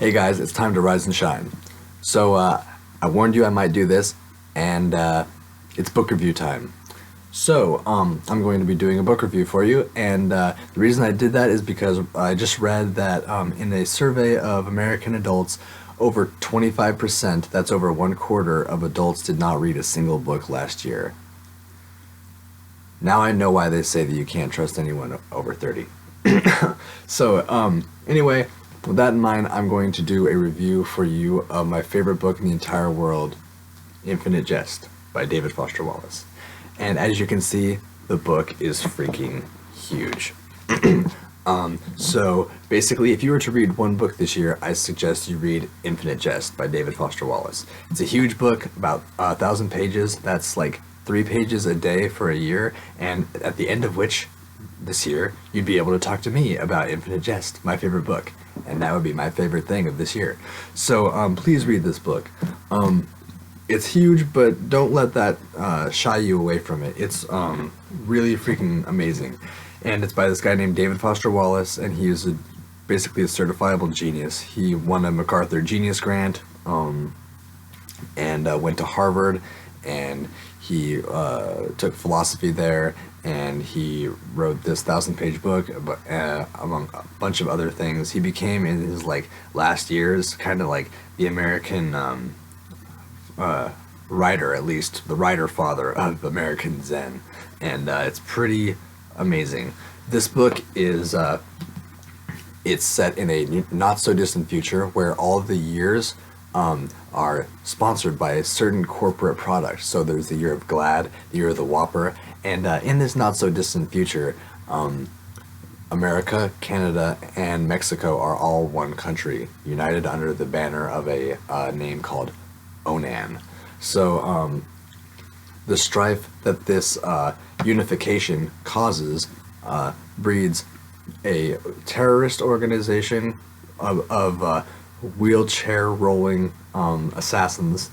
Hey guys, it's time to rise and shine. So, I warned you I might do this, and it's book review time. So, I'm going to be doing a book review for you, and the reason I did that is because I just read that in a survey of American adults, over 25%, that's over one quarter of adults, did not read a single book last year. Now I know why they say that you can't trust anyone over 30. So, anyway, with that in mind, I'm going to do a review for you of my favorite book in the entire world, Infinite Jest by David Foster Wallace. And as you can see, the book is freaking huge. So basically, if you were to read one book this year, I suggest you read Infinite Jest by David Foster Wallace. It's a huge book, about 1,000 pages. That's like 3 pages a day for a year, and at the end of which, this year, you'd be able to talk to me about Infinite Jest, my favorite book, and that would be my favorite thing of this year. So please read this book. It's huge, but don't let that shy you away from it. It's really freaking amazing. And it's by this guy named David Foster Wallace, and he is basically a certifiable genius. He won a MacArthur Genius Grant, and went to Harvard, and he took philosophy there, and he wrote this 1,000-page book, among a bunch of other things. He became, in his last years, kind of like the American writer, at least the writer father of American Zen, and it's pretty amazing. This book is it's set in a not so distant future where all of the years are sponsored by a certain corporate product. So there's the year of Glad, the year of the Whopper, and in this not so distant future, America, Canada, and Mexico are all one country, united under the banner of a name called Onan. So the strife that this unification causes breeds a terrorist organization of wheelchair rolling assassins,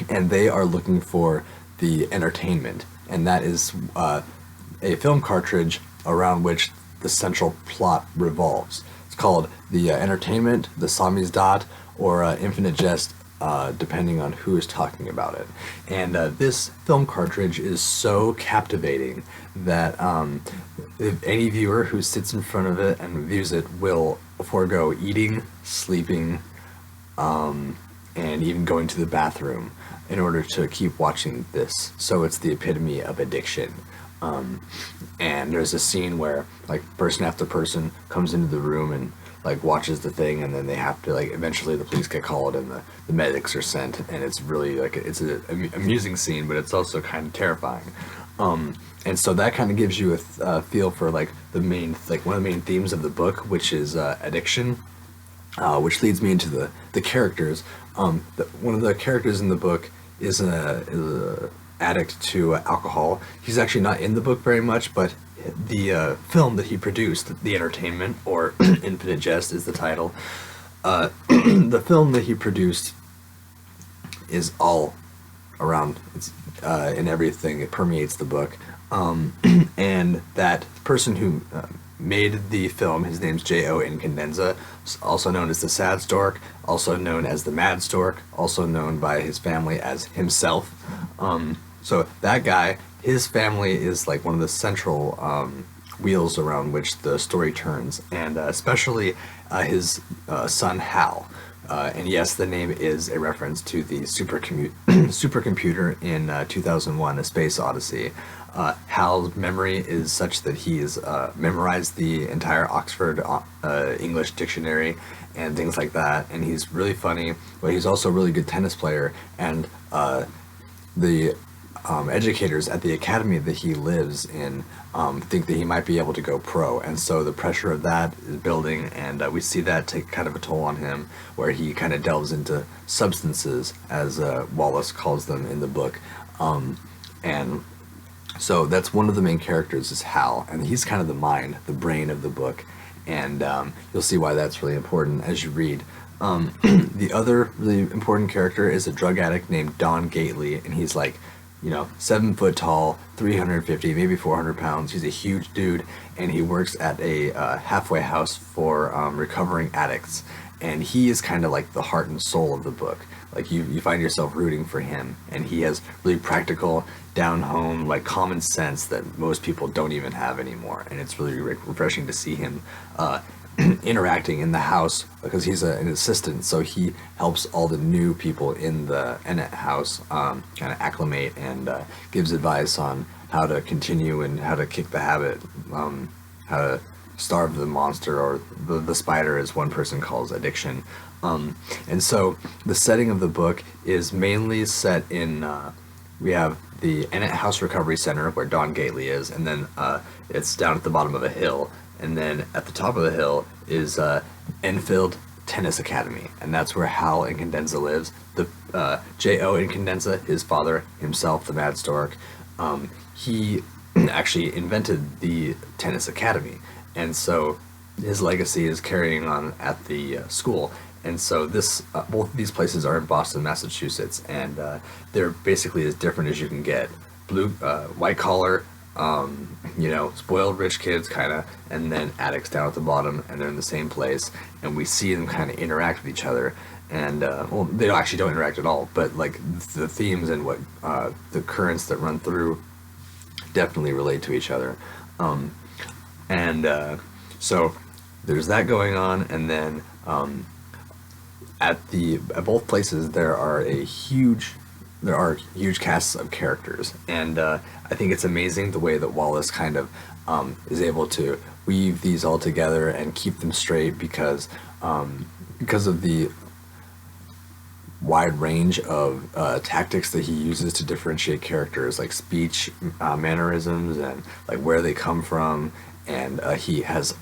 and they are looking for the entertainment, and that is a film cartridge around which the central plot revolves. It's called the Entertainment, the Samizdat, or Infinite Jest, depending on who is talking about it. And this film cartridge is so captivating that if any viewer who sits in front of it and views it will forego eating, sleeping, and even going to the bathroom in order to keep watching this. So it's the epitome of addiction. And there's a scene where person after person comes into the room and watches the thing, and then they have to eventually the police get called and the medics are sent, and it's really it's an amusing scene, but it's also kind of terrifying. And so that kind of gives you a feel for the main one of the main themes of the book, which is addiction, which leads me into the characters. One of the characters in the book is a addict to alcohol. He's actually not in the book very much, but the film that he produced, The Entertainment, or Infinite Jest is the title. The film that he produced is all around, it's in everything, it permeates the book. And that person who made the film, his name's J.O. Incandenza, also known as the Sad Stork, also known as the Mad Stork, also known by his family as himself. So that guy, his family is one of the central wheels around which the story turns, and especially his son Hal. And yes, the name is a reference to the supercomputer in 2001: A Space Odyssey. Hal's memory is such that he's memorized the entire Oxford English dictionary and things like that, and he's really funny, but he's also a really good tennis player, and the educators at the academy that he lives in think that he might be able to go pro, and so the pressure of that is building, and we see that take kind of a toll on him, where he kind of delves into substances, as Wallace calls them in the book, and so that's one of the main characters is Hal, and he's kind of the mind, the brain of the book, and you'll see why that's really important as you read. The other really important character is a drug addict named Don Gately, and he's 7 foot tall, 350, maybe 400 pounds. He's a huge dude, and he works at a halfway house for recovering addicts. and he is kind of like the heart and soul of the book. Like you find yourself rooting for him, and he has really practical, down home, like common sense that most people don't even have anymore, and it's really refreshing to see him interacting in the house, because he's an assistant, so he helps all the new people in the house kind of acclimate, and gives advice on how to continue and how to kick the habit, how to starve the monster, or the spider, as one person calls addiction. And so the setting of the book is mainly set in, we have the Ennet House Recovery Center where Don Gately is, and then it's down at the bottom of a hill, and then at the top of the hill is Enfield Tennis Academy, and that's where Hal Incandenza lives. The J.O. Incandenza, his father himself, the Mad Stork, he actually invented the tennis academy, and so his legacy is carrying on at the school. And so this, both of these places are in Boston, Massachusetts, and they're basically as different as you can get. White collar, spoiled rich kids kind of, and then addicts down at the bottom, and they're in the same place, and we see them kind of interact with each other. And they actually don't interact at all, but like the themes and what the currents that run through definitely relate to each other. So there's that going on, and then at both places there are huge casts of characters, and I think it's amazing the way that Wallace kind of is able to weave these all together and keep them straight, because of the wide range of tactics that he uses to differentiate characters, like speech, mannerisms, and like where they come from, and he has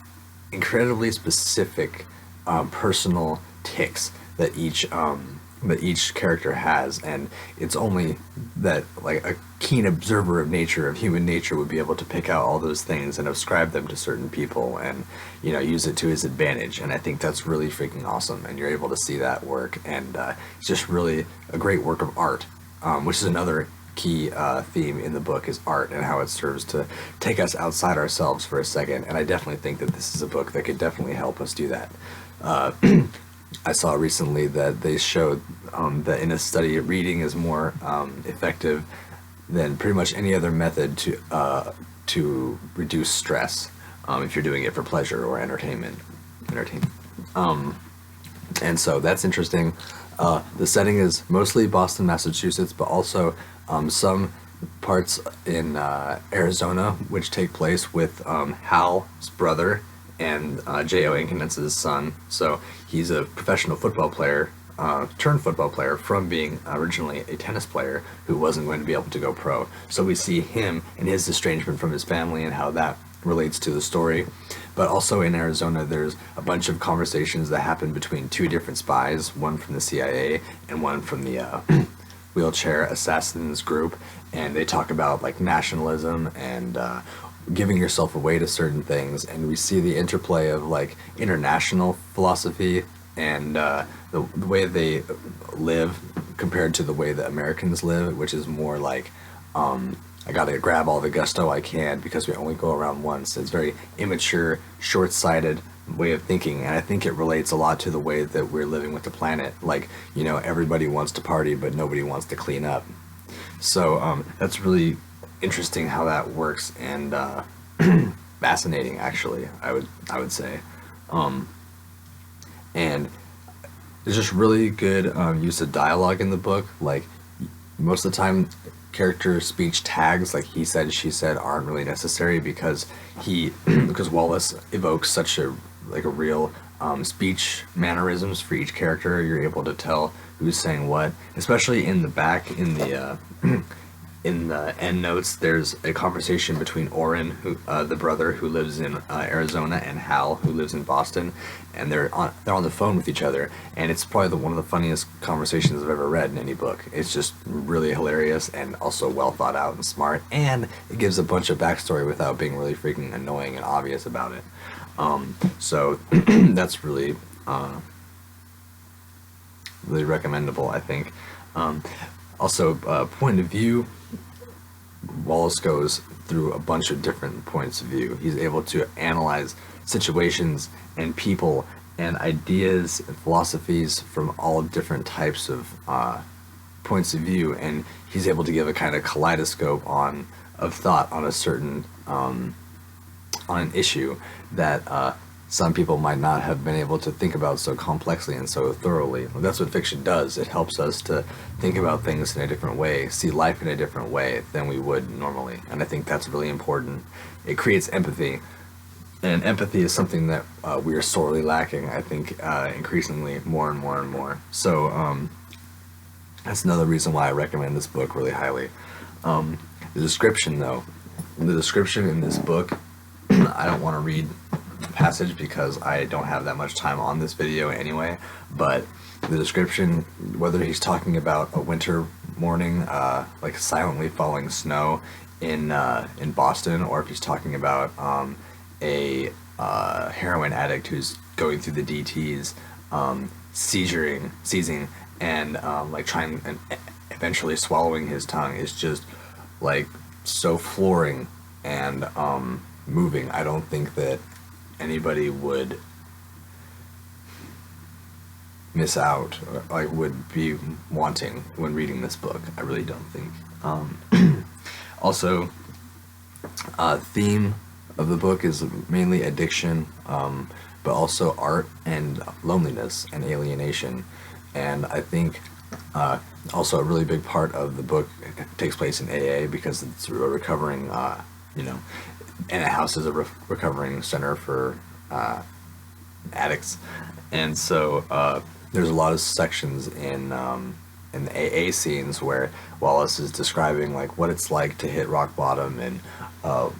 incredibly specific personal tics that each character has, and it's only that like a keen observer of human nature would be able to pick out all those things and ascribe them to certain people, and use it to his advantage. And I think that's really freaking awesome, and you're able to see that work, and it's just really a great work of art, which is another key theme in the book, is art and how it serves to take us outside ourselves for a second. And I definitely think that this is a book that could definitely help us do that. I saw recently that they showed that in a study, reading is more effective than pretty much any other method to reduce stress, if you're doing it for pleasure or entertainment. And so that's interesting. The setting is mostly Boston, Massachusetts, but also some parts in Arizona, which take place with Hal's brother and J.O. Incandenza's son. So he's a professional football player, turned football player, from being originally a tennis player who wasn't going to be able to go pro. So we see him and his estrangement from his family and how that relates to the story. But also in Arizona, there's a bunch of conversations that happen between two different spies, one from the CIA and one from the wheelchair assassins group, and they talk about like nationalism and giving yourself away to certain things, and we see the interplay of like international philosophy and the way they live compared to the way that Americans live, which is more like I gotta grab all the gusto I can because we only go around once. It's very immature, short-sighted way of thinking, and I think it relates a lot to the way that we're living with the planet. Like, everybody wants to party, but nobody wants to clean up. So that's really interesting how that works, and fascinating, actually, I would say. And there's just really good use of dialogue in the book. Like, most of the time, character speech tags like he said, she said aren't really necessary, because because Wallace evokes such a real speech mannerisms for each character. You're able to tell who's saying what, especially in the back in the in the end notes. There's a conversation between Orrin, who the brother who lives in Arizona, and Hal, who lives in Boston, and they're on the phone with each other, and it's probably one of the funniest conversations I've ever read in any book. It's just really hilarious and also well thought out and smart, and it gives a bunch of backstory without being really freaking annoying and obvious about it. So that's really really recommendable, I think. Also, point of view, Wallace goes through a bunch of different points of view. He's able to analyze situations and people and ideas and philosophies from all different types of points of view, and he's able to give a kind of kaleidoscope of thought on a certain on an issue that some people might not have been able to think about so complexly and so thoroughly. Well, that's what fiction does. It helps us to think about things in a different way, see life in a different way than we would normally, and I think that's really important. It creates empathy, and empathy is something that we are sorely lacking, I think, increasingly more and more and more. So that's another reason why I recommend this book really highly. The description, though, the description in this book, I don't want to read the passage because I don't have that much time on this video anyway, but the description, whether he's talking about a winter morning, like silently falling snow in Boston, or if he's talking about a heroin addict who's going through the DTs, seizing, and like trying and eventually swallowing his tongue, is just like so flooring and moving. I don't think that anybody would miss out, or like would be wanting when reading this book. I really don't think. Also, theme of the book is mainly addiction, but also art and loneliness and alienation. And I think also a really big part of the book takes place in AA, because it's a recovering, and it houses a recovering center for addicts. And so there's a lot of sections in the AA scenes where Wallace is describing like what it's like to hit rock bottom, and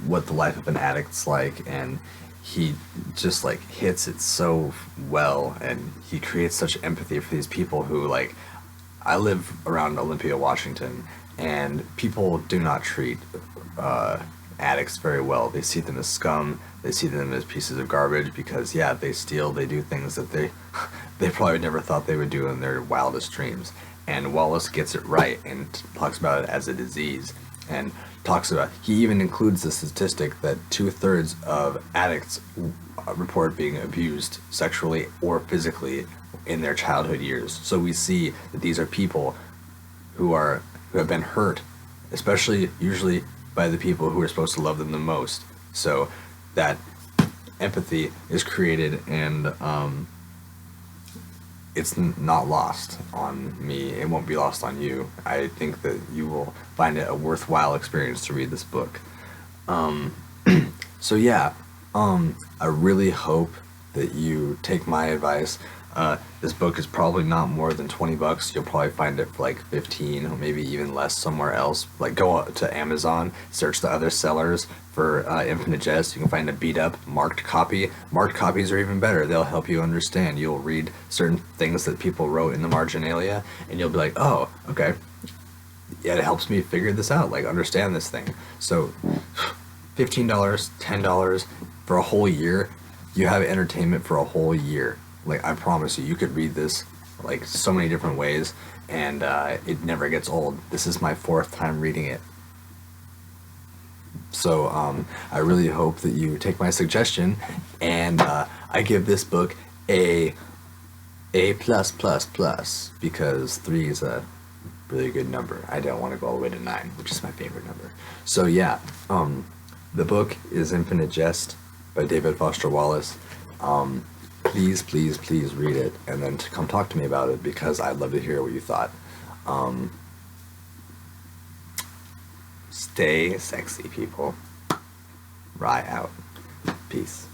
what the life of an addict's like, and he just like hits it so well, and he creates such empathy for these people who, like, I live around Olympia, Washington, and people do not treat addicts very well. They see them as scum. They see them as pieces of garbage because, yeah, they steal, they do things that they probably never thought they would do in their wildest dreams. And Wallace gets it right and talks about it as a disease, and he even includes the statistic that 2/3 of addicts report being abused sexually or physically in their childhood years. So we see that these are people who have been hurt, especially usually by the people who are supposed to love them the most. So that empathy is created, and it's not lost on me. It won't be lost on you. I think that you will find it a worthwhile experience to read this book. So yeah, I really hope that you take my advice. This book is probably not more than $20. You'll probably find it for like 15 or maybe even less somewhere else. Like, go to Amazon, search the other sellers for Infinite Jest. You can find a beat up marked copy. Marked copies are even better. They'll help you understand. You'll read certain things that people wrote in the marginalia, and you'll be like, oh, okay. Yeah, it helps me figure this out, like understand this thing. So $15, $10 for a whole year, you have entertainment for a whole year. Like, I promise you, you could read this like so many different ways, and it never gets old. This is my 4th time reading it. So I really hope that you take my suggestion, and I give this book A+++, because 3 is a really good number. I don't want to go all the way to 9, which is my favorite number. So yeah, the book is Infinite Jest by David Foster Wallace. Please read it, and then come talk to me about it, because I'd love to hear what you thought. Stay sexy, people. Rye out. Peace.